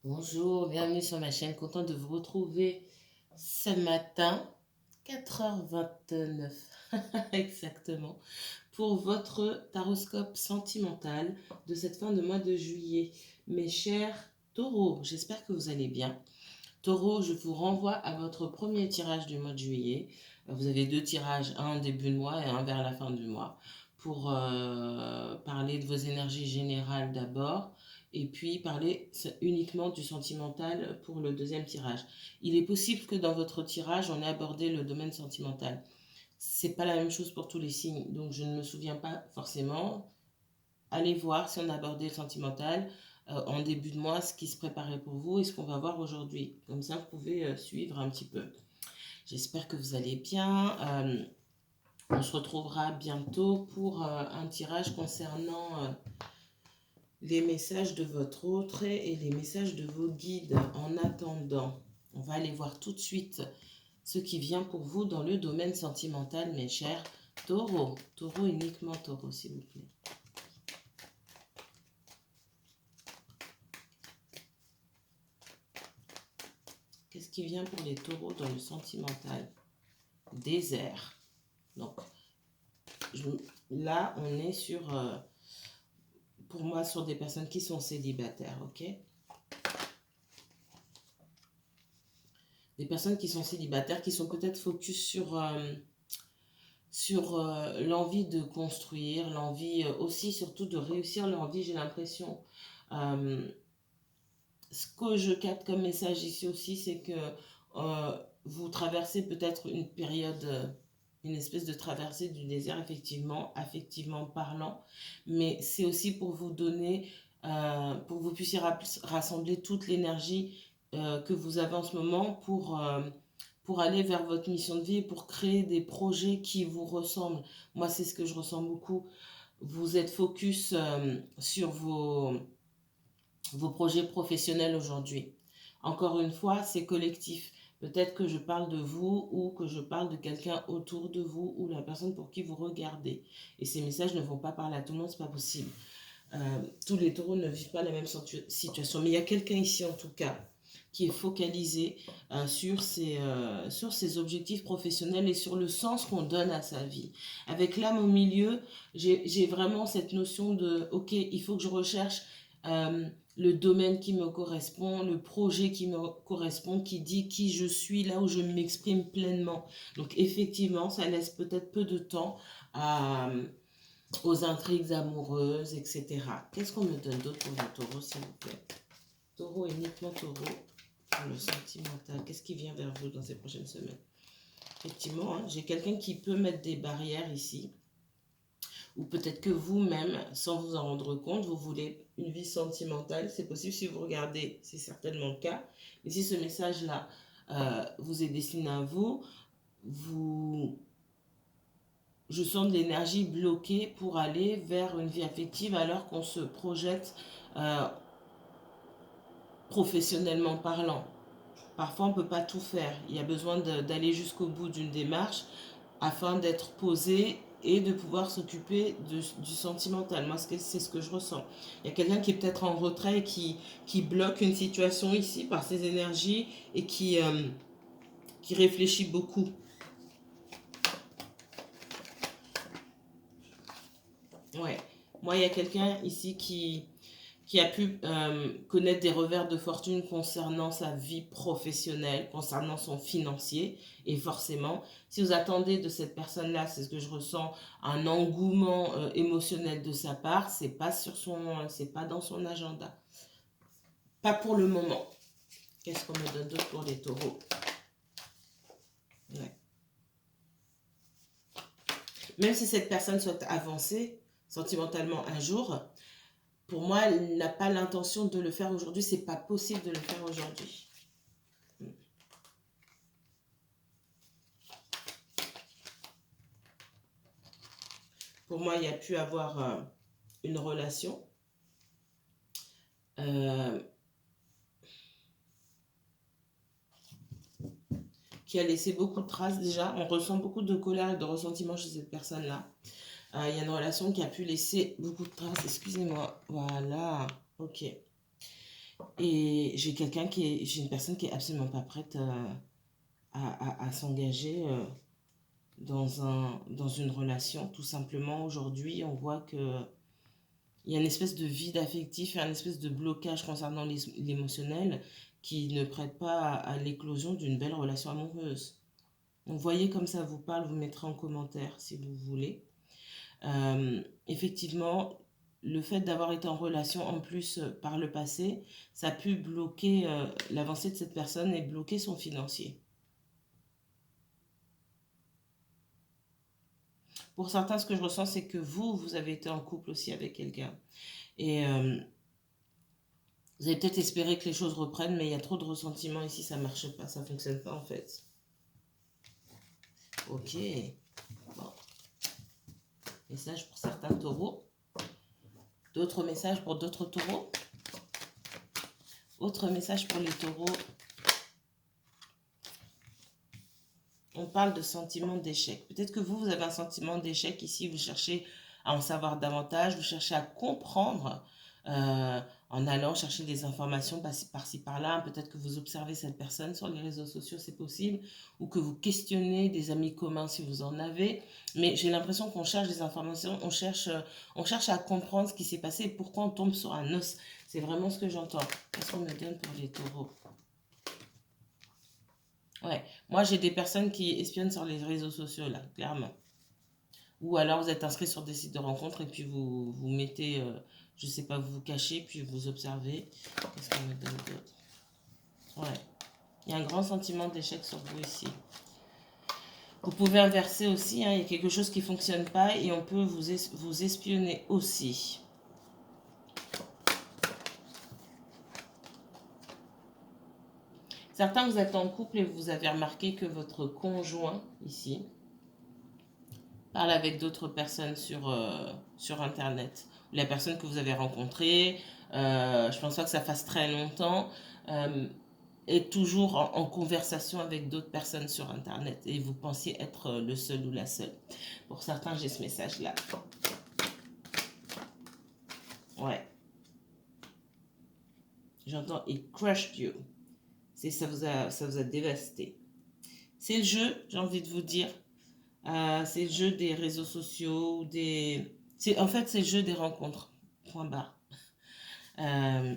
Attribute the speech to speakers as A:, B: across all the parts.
A: Bonjour, bienvenue sur ma chaîne. Content de vous retrouver ce matin, 4h29 exactement, pour votre taroscope sentimental de cette fin de mois de juillet. Mes chers taureaux, j'espère que vous allez bien. Taureau, je vous renvoie à votre premier tirage du mois de juillet. Vous avez deux tirages, un en début de mois et un vers la fin du mois, pour parler de vos énergies générales d'abord, et puis parler uniquement du sentimental pour le deuxième tirage. Il est possible que dans votre tirage, on ait abordé le domaine sentimental. C'est pas la même chose pour tous les signes, donc je ne me souviens pas forcément. Allez voir si on a abordé le sentimental en début de mois, ce qui se préparait pour vous et ce qu'on va voir aujourd'hui. Comme ça, vous pouvez suivre un petit peu. J'espère que vous allez bien. On se retrouvera bientôt pour un tirage concernant les messages de votre autre et les messages de vos guides. En attendant, on va aller voir tout de suite ce qui vient pour vous dans le domaine sentimental, mes chers taureaux. Taureaux, uniquement taureaux, s'il vous plaît. Qu'est-ce qui vient pour les taureaux dans le sentimental? Désert. Donc, là, on est sur, pour moi, sur des personnes qui sont célibataires, ok? Des personnes qui sont célibataires, qui sont peut-être focus sur l'envie de construire, l'envie aussi surtout de réussir leur vie, j'ai l'impression. Euh, Ce que je capte comme message ici aussi, c'est que vous traversez peut-être une période, une espèce de traversée du désert, effectivement, affectivement parlant, mais c'est aussi pour vous donner, pour que vous puissiez rassembler toute l'énergie que vous avez en ce moment pour aller vers votre mission de vie et pour créer des projets qui vous ressemblent. Moi, c'est ce que je ressens beaucoup. Vous êtes focus sur vos projets professionnels aujourd'hui. Encore une fois, c'est collectif. Peut-être que je parle de vous ou que je parle de quelqu'un autour de vous ou la personne pour qui vous regardez. Et ces messages ne vont pas parler à tout le monde, c'est pas possible. Tous les taureaux ne vivent pas la même situation. Mais il y a quelqu'un ici en tout cas qui est focalisé sur ses objectifs professionnels et sur le sens qu'on donne à sa vie. Avec l'âme au milieu, j'ai vraiment cette notion de, ok, il faut que je recherche le domaine qui me correspond, le projet qui me correspond, qui dit qui je suis, là où je m'exprime pleinement. Donc effectivement, ça laisse peut-être peu de temps aux intrigues amoureuses, etc. Qu'est-ce qu'on me donne d'autre pour le taureau, s'il vous plaît? Taureau, uniquement taureau, pour le sentimental. Qu'est-ce qui vient vers vous dans ces prochaines semaines? Effectivement, hein, j'ai quelqu'un qui peut mettre des barrières ici. Ou peut-être que vous-même, sans vous en rendre compte, vous voulez une vie sentimentale. C'est possible si vous regardez, c'est certainement le cas. Mais si ce message-là vous est destiné à vous, je sens de l'énergie bloquée pour aller vers une vie affective alors qu'on se projette euh, professionnellement parlant. Parfois, on ne peut pas tout faire. Il y a besoin d'aller jusqu'au bout d'une démarche afin d'être posé et de pouvoir s'occuper du sentimental. Moi, c'est ce que je ressens. Il y a quelqu'un qui est peut-être en retrait et qui bloque une situation ici par ses énergies et qui réfléchit beaucoup. Ouais. Moi, il y a quelqu'un ici qui a pu connaître des revers de fortune concernant sa vie professionnelle, concernant son financier. Et forcément, si vous attendez de cette personne-là, c'est ce que je ressens, un engouement émotionnel de sa part, c'est pas dans son agenda. Pas pour le moment. Qu'est-ce qu'on me donne d'autre pour les taureaux? Ouais. Même si cette personne souhaite avancer sentimentalement un jour, pour moi, elle n'a pas l'intention de le faire aujourd'hui. C'est pas possible de le faire aujourd'hui. Pour moi, il y a pu avoir une relation euh, qui a laissé beaucoup de traces déjà. On ressent beaucoup de colère et de ressentiment chez cette personne-là. Il y a une relation qui a pu laisser beaucoup de traces. Excusez-moi. Voilà. Ok. Et j'ai une personne qui est absolument pas prête à s'engager dans une relation. Tout simplement, aujourd'hui, on voit que il y a une espèce de vide affectif et un espèce de blocage concernant l'émotionnel qui ne prête pas à l'éclosion d'une belle relation amoureuse. Donc, voyez comme ça vous parle, vous mettrez en commentaire si vous voulez. Effectivement, le fait d'avoir été en relation en plus par le passé, ça a pu bloquer l'avancée de cette personne et bloquer son financier. Pour certains, ce que je ressens, c'est que vous avez été en couple aussi avec quelqu'un. Et vous avez peut-être espéré que les choses reprennent, mais il y a trop de ressentiment ici, ça ne marche pas, ça ne fonctionne pas en fait. Ok. Bon. Message pour certains taureaux. D'autres messages pour d'autres taureaux. Autre message pour les taureaux. On parle de sentiment d'échec. Peut-être que vous avez un sentiment d'échec ici, vous cherchez à en savoir davantage, vous cherchez à comprendre en allant chercher des informations par-ci par-là. Peut-être que vous observez cette personne sur les réseaux sociaux, c'est possible, ou que vous questionnez des amis communs si vous en avez. Mais j'ai l'impression qu'on cherche des informations, on cherche à comprendre ce qui s'est passé et pourquoi on tombe sur un os. C'est vraiment ce que j'entends. Qu'est-ce qu'on me donne pour les taureaux? Ouais, moi j'ai des personnes qui espionnent sur les réseaux sociaux là, clairement. Ou alors vous êtes inscrit sur des sites de rencontres et puis vous mettez, je sais pas, vous vous cachez puis vous observez. Qu'est-ce qu'on me donne d'autre? Ouais, il y a un grand sentiment d'échec sur vous ici. Vous pouvez inverser aussi, hein, il y a quelque chose qui ne fonctionne pas et on peut vous espionner aussi. Certains, vous êtes en couple et vous avez remarqué que votre conjoint ici parle avec d'autres personnes sur Internet. La personne que vous avez rencontrée, je pense pas que ça fasse très longtemps, est toujours en conversation avec d'autres personnes sur Internet et vous pensiez être le seul ou la seule. Pour certains, j'ai ce message-là. Ouais. J'entends « It crushed you ». Ça vous a dévasté. C'est le jeu, j'ai envie de vous dire. C'est le jeu des réseaux sociaux, en fait, c'est le jeu des rencontres. Point barre. Euh,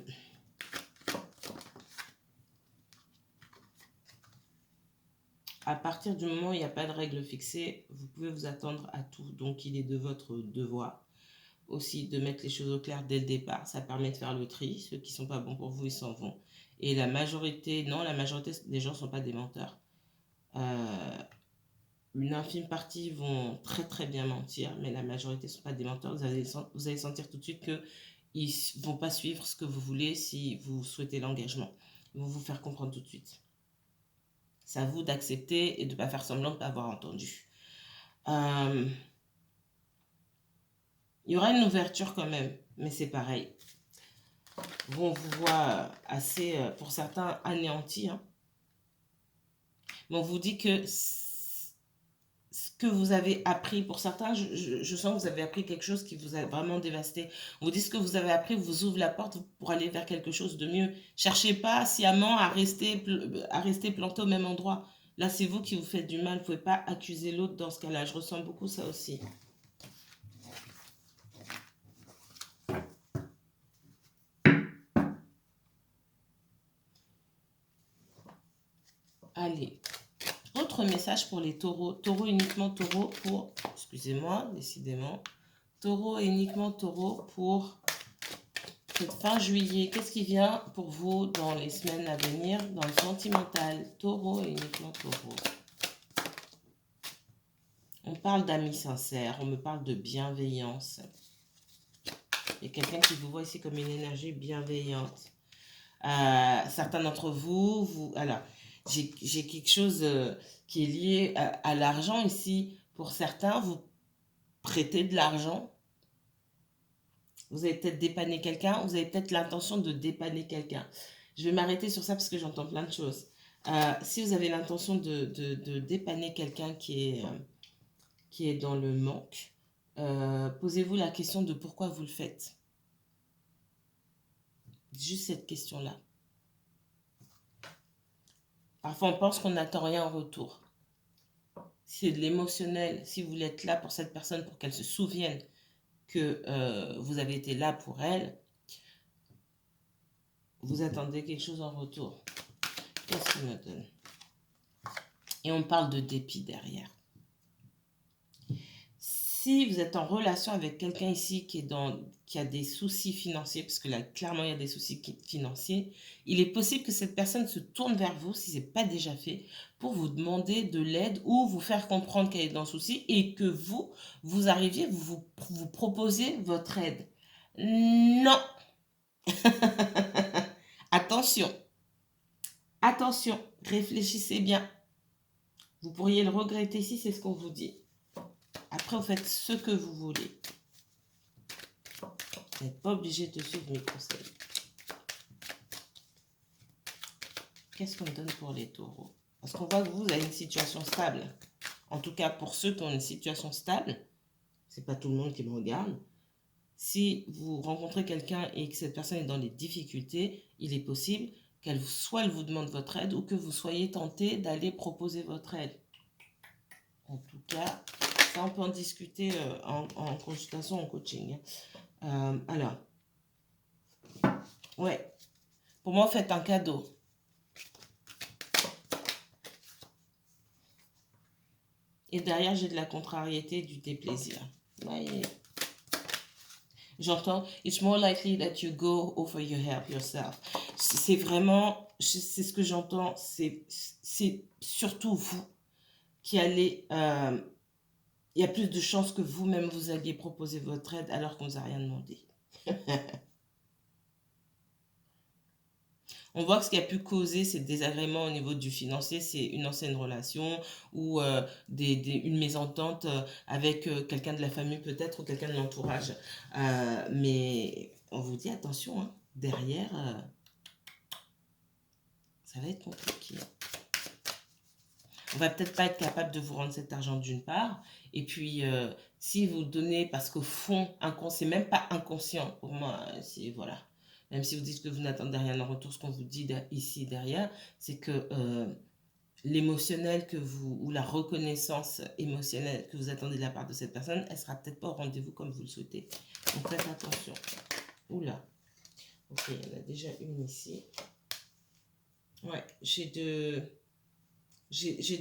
A: à partir du moment où il n'y a pas de règles fixées, vous pouvez vous attendre à tout. Donc, il est de votre devoir aussi de mettre les choses au clair dès le départ. Ça permet de faire le tri. Ceux qui ne sont pas bons pour vous, ils s'en vont. Et la majorité des gens ne sont pas des menteurs. Une infime partie vont très très bien mentir, mais la majorité ne sont pas des menteurs. Vous allez sentir tout de suite qu'ils ne vont pas suivre ce que vous voulez si vous souhaitez l'engagement. Ils vont vous faire comprendre tout de suite. C'est à vous d'accepter et de ne pas faire semblant de ne pas avoir entendu. Il y aura une ouverture quand même, mais c'est pareil. On vous voit assez, pour certains, anéantis. Hein. Mais on vous dit que ce que vous avez appris, pour certains, je sens que vous avez appris quelque chose qui vous a vraiment dévasté. On vous dit ce que vous avez appris, vous ouvre la porte pour aller vers quelque chose de mieux. Cherchez pas sciemment à rester planté au même endroit. Là, c'est vous qui vous faites du mal. Vous ne pouvez pas accuser l'autre dans ce cas-là. Je ressens beaucoup ça aussi. Allez. Autre message pour les taureaux. Taureau uniquement taureau pour... Excusez-moi, décidément. Taureau uniquement taureau pour cette fin juillet. Qu'est-ce qui vient pour vous dans les semaines à venir dans le sentimental? Taureau et uniquement taureau. On parle d'amis sincères. On me parle de bienveillance. Il y a quelqu'un qui vous voit ici comme une énergie bienveillante. Certains d'entre vous... Alors, j'ai quelque chose qui est lié à l'argent ici. Pour certains, vous prêtez de l'argent. Vous avez peut-être dépanné quelqu'un. Vous avez peut-être l'intention de dépanner quelqu'un. Je vais m'arrêter sur ça parce que j'entends plein de choses. Si vous avez l'intention de dépanner quelqu'un qui est dans le manque, posez-vous la question de pourquoi vous le faites. Juste cette question-là. Parfois, on pense qu'on n'attend rien en retour. C'est de l'émotionnel. Si vous voulez être là pour cette personne, pour qu'elle se souvienne que vous avez été là pour elle, vous attendez quelque chose en retour. Qu'est-ce qu'il me donne? Et on parle de dépit derrière. Si vous êtes en relation avec quelqu'un ici qui a des soucis financiers, parce que là, clairement, il y a des soucis financiers, il est possible que cette personne se tourne vers vous, si ce n'est pas déjà fait, pour vous demander de l'aide ou vous faire comprendre qu'elle est dans le souci et que vous arriviez, vous proposez votre aide. Non. Attention. Attention. Réfléchissez bien. Vous pourriez le regretter si c'est ce qu'on vous dit. Après, vous faites ce que vous voulez. Vous n'êtes pas obligé de suivre mes conseils. Qu'est-ce qu'on donne pour les taureaux? Parce qu'on voit que vous avez une situation stable. En tout cas, pour ceux qui ont une situation stable, c'est pas tout le monde qui me regarde. Si vous rencontrez quelqu'un et que cette personne est dans les difficultés, il est possible qu'elle vous demande votre aide ou que vous soyez tenté d'aller proposer votre aide. En tout cas, ça on peut en discuter en consultation, en coaching. Alors, ouais, pour moi, faites un cadeau. Et derrière, j'ai de la contrariété, du déplaisir. Ouais. J'entends, it's more likely that you go over your help yourself. C'est vraiment, c'est ce que j'entends, c'est surtout vous qui allez, il y a plus de chances que vous-même vous alliez proposer votre aide alors qu'on ne vous a rien demandé. On voit que ce qui a pu causer ces désagréments au niveau du financier, c'est une ancienne relation ou une mésentente avec quelqu'un de la famille peut-être ou quelqu'un de l'entourage. Mais on vous dit attention, hein, derrière, ça va être compliqué. On va peut-être pas être capable de vous rendre cet argent d'une part. Et puis, si vous donnez, parce qu'au fond, c'est même pas inconscient pour moi, c'est voilà. Même si vous dites que vous n'attendez rien en retour, ce qu'on vous dit ici derrière, c'est que l'émotionnel ou la reconnaissance émotionnelle que vous attendez de la part de cette personne, elle sera peut-être pas au rendez-vous comme vous le souhaitez. Donc faites attention. Oula. Ok, il y en a déjà une ici. Ouais, j'ai de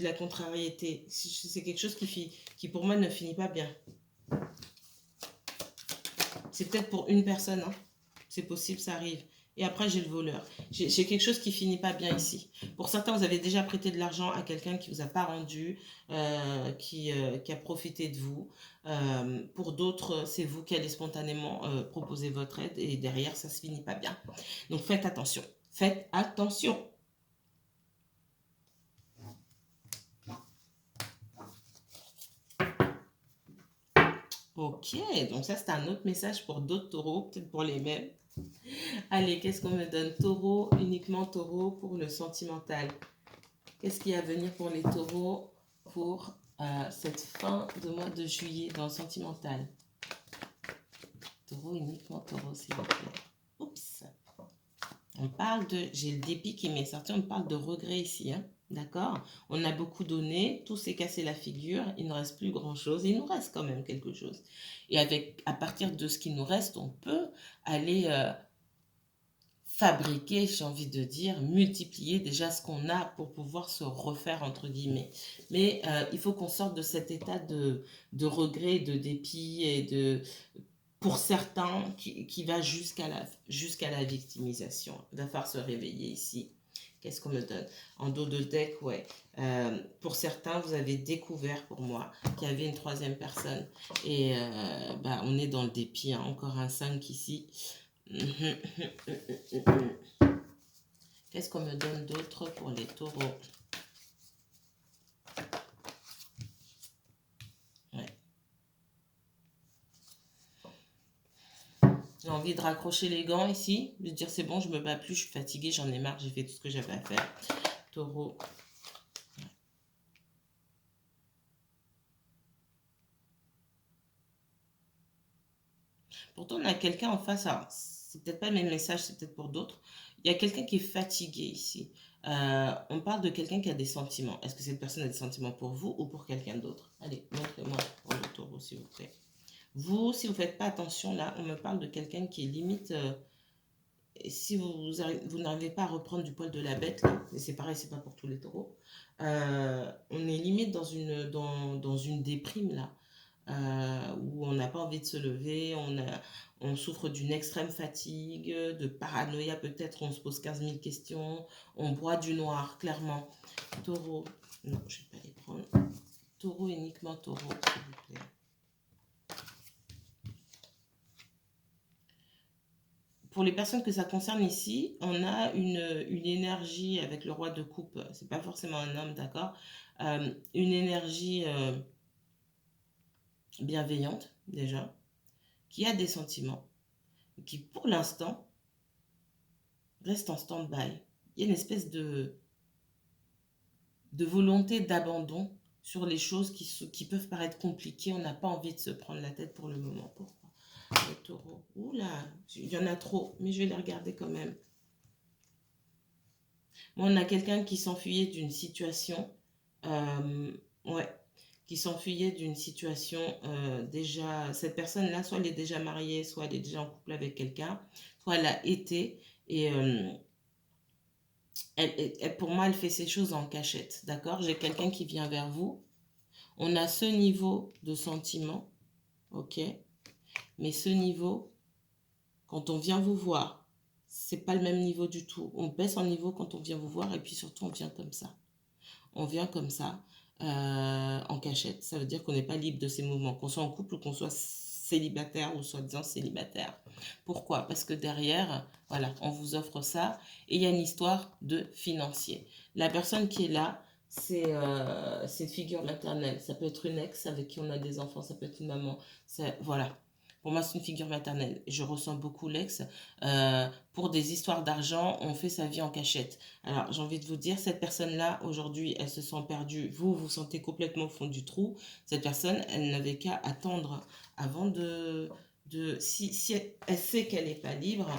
A: la contrariété. C'est quelque chose qui pour moi ne finit pas bien. C'est peut-être pour une personne, hein. C'est possible, ça arrive. Et après, j'ai le voleur. J'ai quelque chose qui finit pas bien ici. Pour certains, vous avez déjà prêté de l'argent à quelqu'un qui vous a pas rendu, qui a profité de vous. Pour d'autres, c'est vous qui allez spontanément proposer votre aide et derrière, ça se finit pas bien. Donc, faites attention. Faites attention. Ok, donc ça, c'est un autre message pour d'autres taureaux, peut-être pour les mêmes. Allez, qu'est-ce qu'on me donne? Taureau, uniquement taureau pour le sentimental. Qu'est-ce qui est à venir pour les taureaux pour cette fin de mois de juillet dans le sentimental? Taureau, uniquement taureau, s'il vous plaît. Oups. On parle de... J'ai le dépit qui m'est sorti, on parle de regret ici, hein. D'accord? On a beaucoup donné, tout s'est cassé la figure, il ne reste plus grand-chose. Il nous reste quand même quelque chose. Et à partir de ce qui nous reste, on peut aller... fabriquer, j'ai envie de dire, multiplier déjà ce qu'on a pour pouvoir se refaire, entre guillemets. Mais il faut qu'on sorte de cet état de regret, de dépit et pour certains, qui va jusqu'à la victimisation. Il va falloir se réveiller ici. Qu'est-ce qu'on me donne? En dos de deck, ouais. Pour certains, vous avez découvert, pour moi, qu'il y avait une troisième personne. Et on est dans le dépit, hein. Encore un 5 ici. Qu'est-ce qu'on me donne d'autre pour les taureaux? Ouais. J'ai envie de raccrocher les gants ici, de dire c'est bon, je me bats plus, je suis fatiguée, j'en ai marre, j'ai fait tout ce que j'avais à faire. Taureau. Ouais. Pourtant, on a quelqu'un en face. c'est peut-être pas le même message, c'est peut-être pour d'autres. Il y a quelqu'un qui est fatigué ici. On parle de quelqu'un qui a des sentiments. Est-ce que cette personne a des sentiments pour vous ou pour quelqu'un d'autre? Allez, montrez-moi pour le taureau, s'il vous plaît. Vous, si vous ne faites pas attention, là, on me parle de quelqu'un qui est limite... si vous n'arrivez pas à reprendre du poil de la bête, là, et c'est pareil, c'est pas pour tous les taureaux, on est limite dans une déprime, là, où on n'a pas envie de se lever, on souffre d'une extrême fatigue, de paranoïa peut-être, on se pose 15 000 questions, on boit du noir, clairement. Taureau, non, je ne vais pas les prendre. Taureau, uniquement taureau, s'il vous plaît. Pour les personnes que ça concerne ici, on a une énergie avec le roi de coupe, c'est pas forcément un homme, d'accord, une énergie bienveillante déjà, qui a des sentiments, qui pour l'instant reste en stand-by. Il y a une espèce de volonté d'abandon sur les choses qui peuvent paraître compliquées, on n'a pas envie de se prendre la tête pour le moment. Pourquoi? Le taureau, oula, il y en a trop, mais je vais les regarder quand même. Bon, on a quelqu'un qui s'enfuyait d'une situation, ouais, qui s'enfuyait d'une situation déjà, cette personne-là, soit elle est déjà mariée, soit elle est déjà en couple avec quelqu'un, soit elle a été, et pour moi, elle fait ces choses en cachette, d'accord? J'ai quelqu'un qui vient vers vous, on a ce niveau de sentiment, ok? Mais ce niveau, quand on vient vous voir, c'est pas le même niveau du tout. On baisse en niveau quand on vient vous voir, et puis surtout, on vient comme ça. On vient comme ça, en cachette. Ça veut dire qu'on n'est pas libre de ces mouvements, qu'on soit en couple ou qu'on soit célibataire ou soi-disant célibataire. Pourquoi? Parce que derrière, voilà, on vous offre ça et il y a une histoire de financier. La personne qui est là, c'est une figure maternelle. Ça peut être une ex avec qui on a des enfants, ça peut être une maman. Voilà. Pour moi, c'est une figure maternelle. Je ressens beaucoup l'ex. Pour des histoires d'argent, on fait sa vie en cachette. Alors, j'ai envie de vous dire, cette personne-là, aujourd'hui, elle se sent perdue. Vous, vous sentez complètement au fond du trou. Cette personne, elle n'avait qu'à attendre avant si elle sait qu'elle n'est pas libre,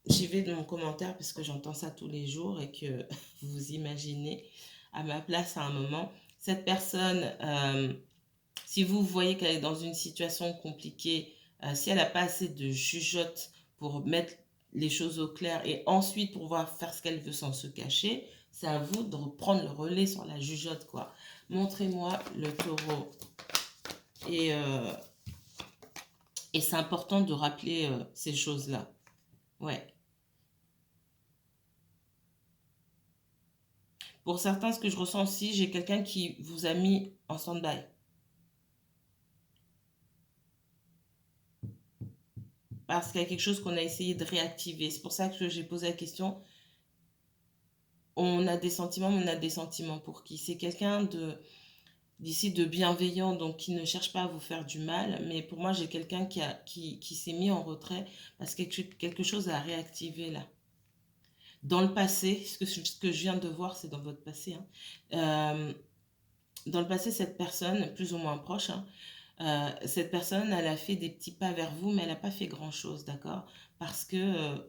A: j'y vais de mon commentaire parce que j'entends ça tous les jours et que vous imaginez à ma place à un moment. Cette personne, si vous voyez qu'elle est dans une situation compliquée, si elle n'a pas assez de jugeote pour mettre les choses au clair et ensuite pouvoir faire ce qu'elle veut sans se cacher, c'est à vous de reprendre le relais sur la jugeote, quoi. Montrez-moi le taureau. Et c'est important de rappeler ces choses-là. Ouais. Pour certains, ce que je ressens aussi, j'ai quelqu'un qui vous a mis en stand-by. Parce qu'il y a quelque chose qu'on a essayé de réactiver. C'est pour ça que j'ai posé la question. On a des sentiments, mais on a des sentiments pour qui? C'est quelqu'un d'ici de bienveillant, donc qui ne cherche pas à vous faire du mal. Mais pour moi, j'ai quelqu'un qui s'est mis en retrait parce que quelque chose a réactivé là. Dans le passé, ce que je viens de voir, c'est dans votre passé. Hein. Dans le passé, cette personne, plus ou moins proche, hein, cette personne, elle a fait des petits pas vers vous, mais elle n'a pas fait grand-chose, d'accord? Parce que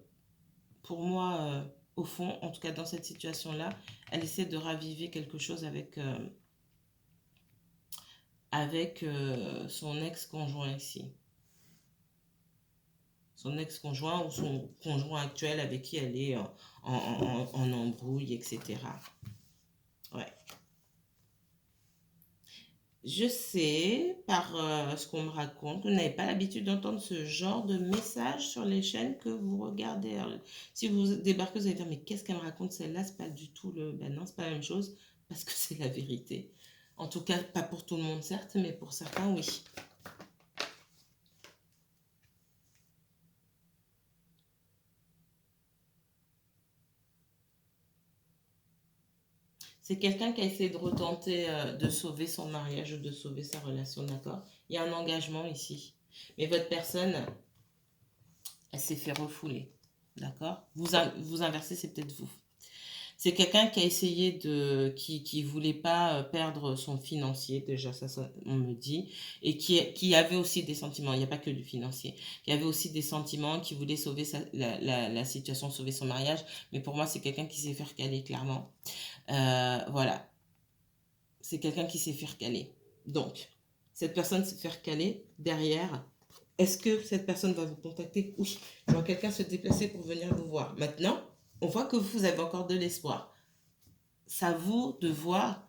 A: pour moi, au fond, en tout cas dans cette situation-là, elle essaie de raviver quelque chose avec son ex-conjoint ici. Son ex-conjoint ou son conjoint actuel avec qui elle est en embrouille, etc. Ouais. Je sais, par ce qu'on me raconte, que vous n'avez pas l'habitude d'entendre ce genre de message sur les chaînes que vous regardez. Alors, si vous débarquez, vous allez dire, mais qu'est-ce qu'elle me raconte celle-là? C'est pas du tout le... Ben non, c'est pas la même chose, parce que c'est la vérité. En tout cas, pas pour tout le monde, certes, mais pour certains, oui. C'est quelqu'un qui a essayé de retenter de sauver son mariage ou de sauver sa relation, d'accord? Il y a un engagement ici. Mais votre personne, elle s'est fait refouler, d'accord? Vous inversez, c'est peut-être vous. C'est quelqu'un qui a essayé qui voulait pas perdre son financier, déjà ça, on me dit, et qui avait aussi des sentiments, il n'y a pas que du financier, qui avait aussi des sentiments, qui voulait sauver la situation, sauver son mariage, mais pour moi c'est quelqu'un qui sait faire caler clairement. Voilà, c'est quelqu'un qui sait faire caler. Donc, cette personne sait faire caler, derrière, est-ce que cette personne va vous contacter? Oui, je vois quelqu'un se déplacer pour venir vous voir. Maintenant, on voit que vous avez encore de l'espoir. C'est à vous de voir,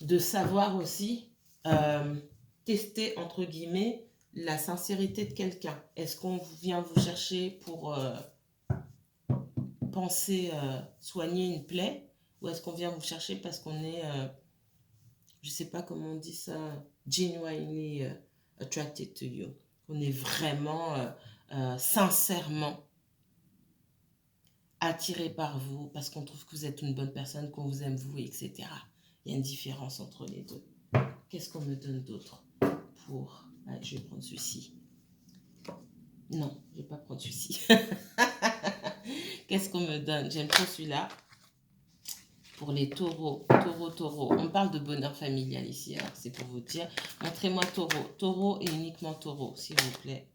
A: de savoir aussi tester, entre guillemets, la sincérité de quelqu'un. Est-ce qu'on vient vous chercher pour penser soigner une plaie, ou est-ce qu'on vient vous chercher parce qu'on est, je sais pas comment on dit ça, genuinely attracted to you. On est vraiment, sincèrement attiré par vous parce qu'on trouve que vous êtes une bonne personne, qu'on vous aime vous, etc. Il y a une différence entre les deux. Qu'est-ce qu'on me donne d'autre pour... Ah, je vais prendre celui-ci. Non, je ne vais pas prendre celui-ci. Qu'est-ce qu'on me donne? J'aime trop celui-là. Pour les taureaux, taureau. On parle de bonheur familial ici, alors c'est pour vous dire. Montrez-moi taureau. Taureau et uniquement taureau, s'il vous plaît.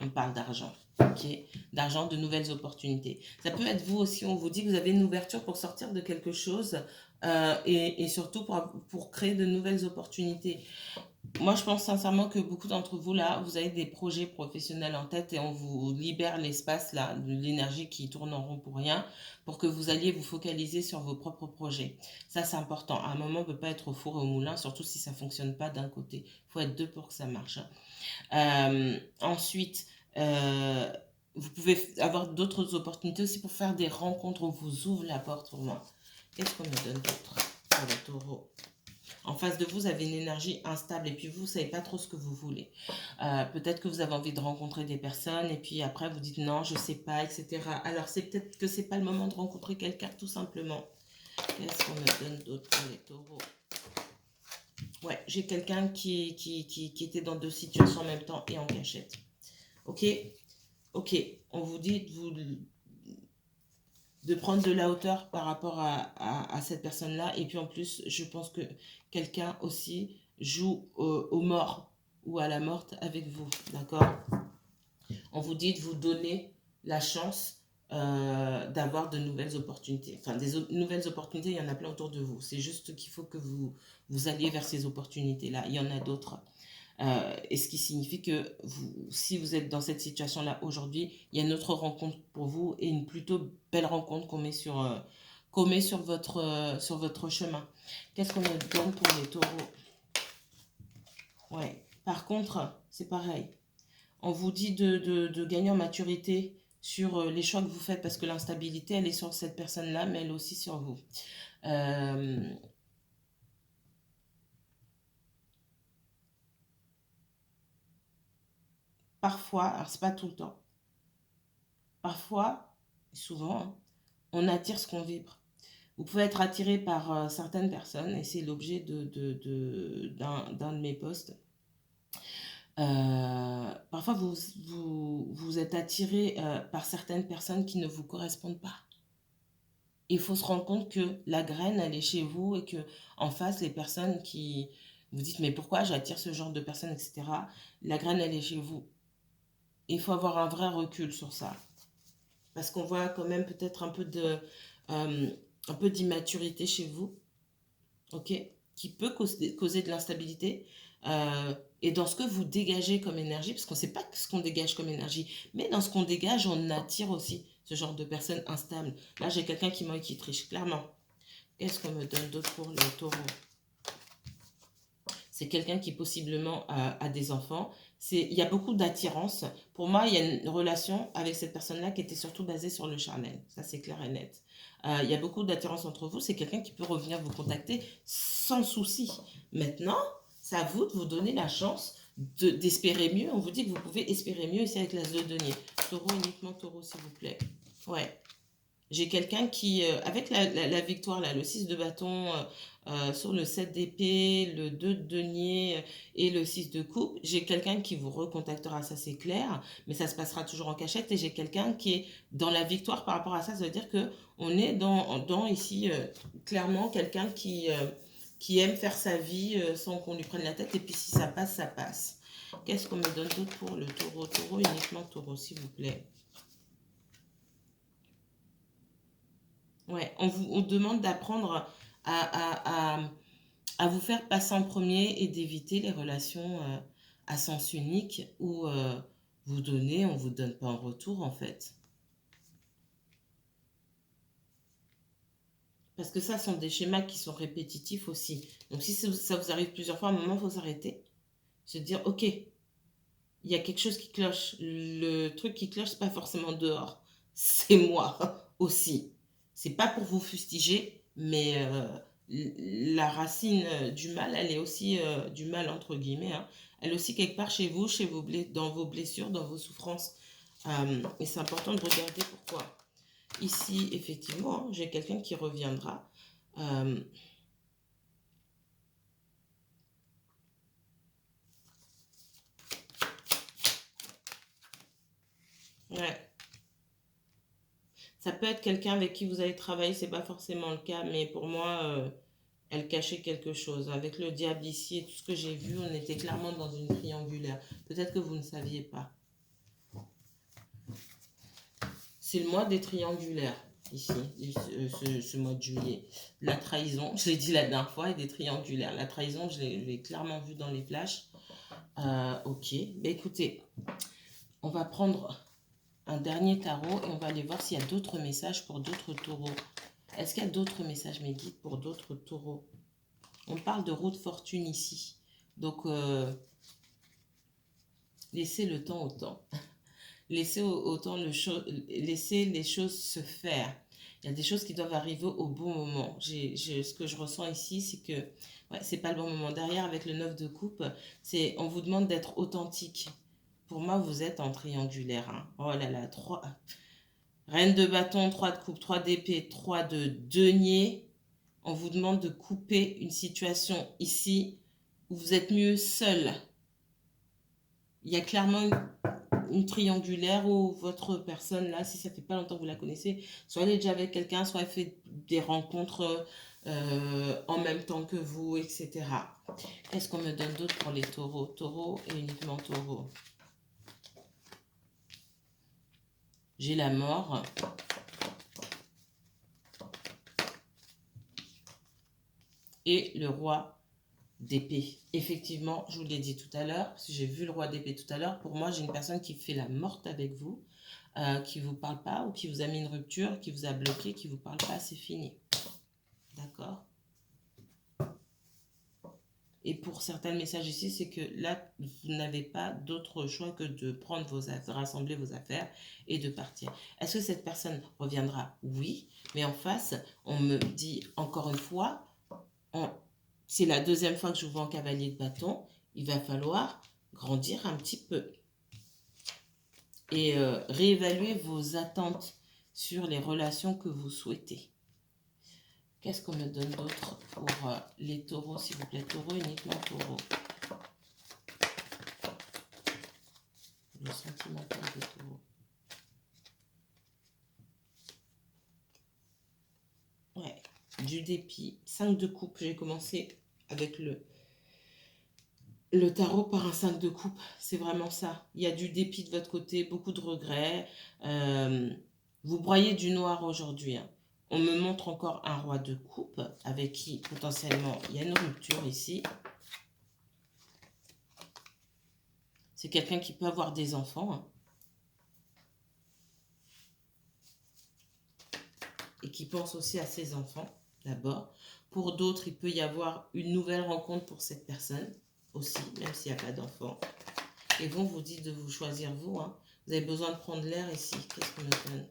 A: On parle d'argent. Ok, d'argent, de nouvelles opportunités. Ça peut être vous aussi, on vous dit que vous avez une ouverture pour sortir de quelque chose et surtout pour créer de nouvelles opportunités. Moi, je pense sincèrement que beaucoup d'entre vous, là, vous avez des projets professionnels en tête et on vous libère l'espace, là, de l'énergie qui tourne en rond pour rien, pour que vous alliez vous focaliser sur vos propres projets. Ça, c'est important. À un moment, on ne peut pas être au four et au moulin, surtout si ça ne fonctionne pas d'un côté. Il faut être deux pour que ça marche. Ensuite, vous pouvez avoir d'autres opportunités aussi pour faire des rencontres. On vous ouvre la porte pour moi. Qu'est-ce qu'on me donne d'autre pour le taureau? En face de vous, vous avez une énergie instable et puis vous ne savez pas trop ce que vous voulez. Peut-être que vous avez envie de rencontrer des personnes et puis après vous dites non, je ne sais pas, etc. Alors c'est peut-être que ce n'est pas le moment de rencontrer quelqu'un tout simplement. Qu'est-ce qu'on me donne d'autre pour les taureaux? Ouais, j'ai quelqu'un qui était dans deux situations en même temps et en cachette. Ok, on vous dit de prendre de la hauteur par rapport à cette personne-là. Et puis en plus, je pense que quelqu'un aussi joue au mort ou à la morte avec vous, d'accord? On vous dit de vous donner la chance d'avoir de nouvelles opportunités. Enfin, nouvelles opportunités, il y en a plein autour de vous. C'est juste qu'il faut que vous alliez vers ces opportunités-là. Il y en a d'autres. Et ce qui signifie que si vous êtes dans cette situation-là aujourd'hui, il y a une autre rencontre pour vous et une plutôt belle rencontre qu'on met sur votre chemin. Qu'est-ce qu'on me donne pour les taureaux? Ouais. Par contre, c'est pareil. On vous dit de gagner en maturité sur les choix que vous faites parce que l'instabilité, elle est sur cette personne-là, mais elle est aussi sur vous. Parfois, alors c'est pas tout le temps, parfois, souvent, hein, on attire ce qu'on vibre. Vous pouvez être attiré par certaines personnes, et c'est l'objet d'un de mes posts. Parfois, vous êtes attiré par certaines personnes qui ne vous correspondent pas. Il faut se rendre compte que la graine, elle est chez vous et que en face, les personnes qui vous dites, mais pourquoi j'attire ce genre de personnes, etc. La graine, elle est chez vous. Il faut avoir un vrai recul sur ça. Parce qu'on voit quand même peut-être un peu d'immaturité chez vous, ok, qui peut causer de l'instabilité. Et dans ce que vous dégagez comme énergie, parce qu'on ne sait pas ce qu'on dégage comme énergie, mais dans ce qu'on dégage, on attire aussi ce genre de personnes instables. Là, j'ai quelqu'un qui manque, qui triche, clairement. Qu'est-ce qu'on me donne d'autre pour les taureaux? C'est quelqu'un qui possiblement a des enfants. Il y a beaucoup d'attirance. Pour moi, il y a une relation avec cette personne-là qui était surtout basée sur le charnel. Ça, c'est clair et net. Il y a beaucoup d'attirance entre vous. C'est quelqu'un qui peut revenir vous contacter sans souci. Maintenant, c'est à vous de vous donner la chance d'espérer mieux. On vous dit que vous pouvez espérer mieux ici avec l'as de denier. Taureau, uniquement taureau, s'il vous plaît. Ouais. J'ai quelqu'un qui, avec la victoire, là, le 6 de bâton sur le 7 d'épée, le 2 de denier et le 6 de coupe, j'ai quelqu'un qui vous recontactera, ça c'est clair, mais ça se passera toujours en cachette. Et j'ai quelqu'un qui est dans la victoire par rapport à ça. Ça veut dire que on est dans ici, clairement, quelqu'un qui aime faire sa vie sans qu'on lui prenne la tête. Et puis si ça passe, ça passe. Qu'est-ce qu'on me donne d'autre pour le taureau? Taureau, uniquement taureau, s'il vous plaît. Ouais, on demande d'apprendre à vous faire passer en premier et d'éviter les relations à sens unique où vous donnez, on ne vous donne pas en retour en fait. Parce que ça sont des schémas qui sont répétitifs aussi. Donc si ça vous arrive plusieurs fois, à un moment, il faut s'arrêter. Se dire, ok, il y a quelque chose qui cloche. Le truc qui cloche, c'est pas forcément dehors. C'est moi aussi. C'est pas pour vous fustiger, mais la racine du mal, elle est aussi du mal entre guillemets, hein. Elle est aussi quelque part chez vous, dans vos blessures, dans vos souffrances. Et c'est important de regarder pourquoi. Ici, effectivement, hein, j'ai quelqu'un qui reviendra. Euh, ouais. Ça peut être quelqu'un avec qui vous allez travailler, c'est pas forcément le cas, mais pour moi, elle cachait quelque chose. Avec le diable ici et tout ce que j'ai vu, on était clairement dans une triangulaire. Peut-être que vous ne saviez pas. C'est le mois des triangulaires, ici, ce mois de juillet. La trahison, je l'ai dit la dernière fois, et des triangulaires. La trahison, je l'ai clairement vu dans les flashs. Ok, bah, écoutez, on va prendre un dernier tarot et on va aller voir s'il y a d'autres messages pour d'autres taureaux. Est-ce qu'il y a d'autres messages, mes guides, pour d'autres taureaux? On parle de roue de fortune ici. Donc, laissez le temps au temps. Laissez laissez les choses se faire. Il y a des choses qui doivent arriver au bon moment. Ce que je ressens ici, c'est que ouais, c'est pas le bon moment. Derrière, avec le 9 de coupe, on vous demande d'être authentique. Pour moi, vous êtes en triangulaire, hein. Oh là là, 3. Reine de bâton, 3 de coupe, 3 d'épée, 3 de denier. On vous demande de couper une situation ici où vous êtes mieux seul. Il y a clairement une triangulaire où votre personne là, si ça fait pas longtemps que vous la connaissez, soit elle est déjà avec quelqu'un, soit elle fait des rencontres en même temps que vous, etc. Qu'est-ce qu'on me donne d'autre pour les taureaux? Taureaux et uniquement taureaux. J'ai la mort. Et le roi d'épée. Effectivement, je vous l'ai dit tout à l'heure, parce que j'ai vu le roi d'épée tout à l'heure, pour moi, j'ai une personne qui fait la morte avec vous, qui ne vous parle pas ou qui vous a mis une rupture, qui vous a bloqué, qui ne vous parle pas, c'est fini. D'accord? Et pour certains messages ici, c'est que là, vous n'avez pas d'autre choix que de prendre vos affaires, rassembler vos affaires et de partir. Est-ce que cette personne reviendra? Oui, mais en face, on me dit encore une fois, c'est la deuxième fois que je vous vois en cavalier de bâton, il va falloir grandir un petit peu et réévaluer vos attentes sur les relations que vous souhaitez. Qu'est-ce qu'on me donne d'autre pour les taureaux, s'il vous plaît? Taureau, uniquement taureau. Le sentimental des taureaux. Ouais, du dépit. 5 de coupe, j'ai commencé avec le tarot par un 5 de coupe. C'est vraiment ça. Il y a du dépit de votre côté, beaucoup de regrets. Vous broyez du noir aujourd'hui, hein. On me montre encore un roi de coupe avec qui potentiellement il y a une rupture ici. C'est quelqu'un qui peut avoir des enfants, hein, et qui pense aussi à ses enfants d'abord. Pour d'autres, il peut y avoir une nouvelle rencontre pour cette personne aussi, même s'il n'y a pas d'enfant. Et bon, vous dit de vous choisir vous, hein. Vous avez besoin de prendre l'air ici. Qu'est-ce qu'on me donne?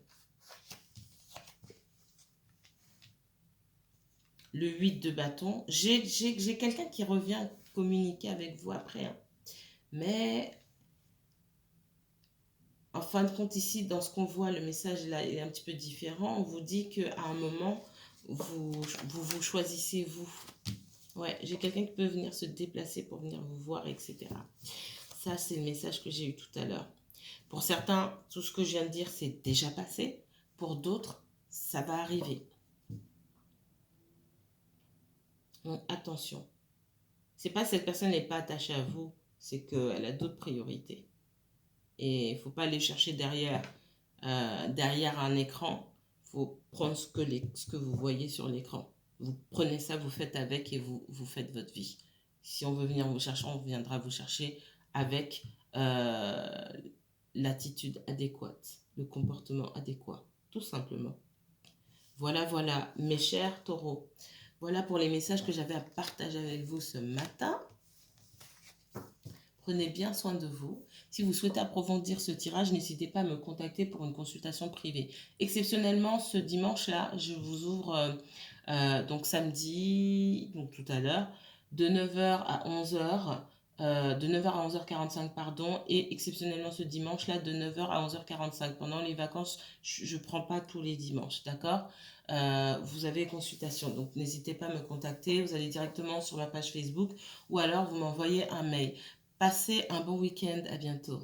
A: Le 8 de bâton. J'ai quelqu'un qui revient communiquer avec vous après, hein. Mais En fin de compte, ici, dans ce qu'on voit, le message là est un petit peu différent. On vous dit qu'à un moment, vous choisissez vous. Ouais, j'ai quelqu'un qui peut venir se déplacer pour venir vous voir, etc. Ça, c'est le message que j'ai eu tout à l'heure. Pour certains, tout ce que je viens de dire, c'est déjà passé. Pour d'autres, ça va arriver. Donc, attention. C'est pas que cette personne n'est pas attachée à vous, c'est qu'elle a d'autres priorités. Et il ne faut pas aller chercher derrière un écran. Il faut prendre ce que vous voyez sur l'écran. Vous prenez ça, vous faites avec et vous faites votre vie. Si on veut venir vous chercher, on viendra vous chercher avec l'attitude adéquate, le comportement adéquat, tout simplement. Voilà, voilà, mes chers taureaux. Voilà pour les messages que j'avais à partager avec vous ce matin. Prenez bien soin de vous. Si vous souhaitez approfondir ce tirage, n'hésitez pas à me contacter pour une consultation privée. Exceptionnellement, ce dimanche-là, je vous ouvre donc samedi, donc tout à l'heure, de 9h à 11h, de 9h à 11h45, pardon, et exceptionnellement ce dimanche-là, de 9h à 11h45. Pendant les vacances, je ne prends pas tous les dimanches, d'accord? Vous avez consultation, donc n'hésitez pas à me contacter. Vous allez directement sur ma page Facebook ou alors vous m'envoyez un mail. Passez un bon week-end, à bientôt.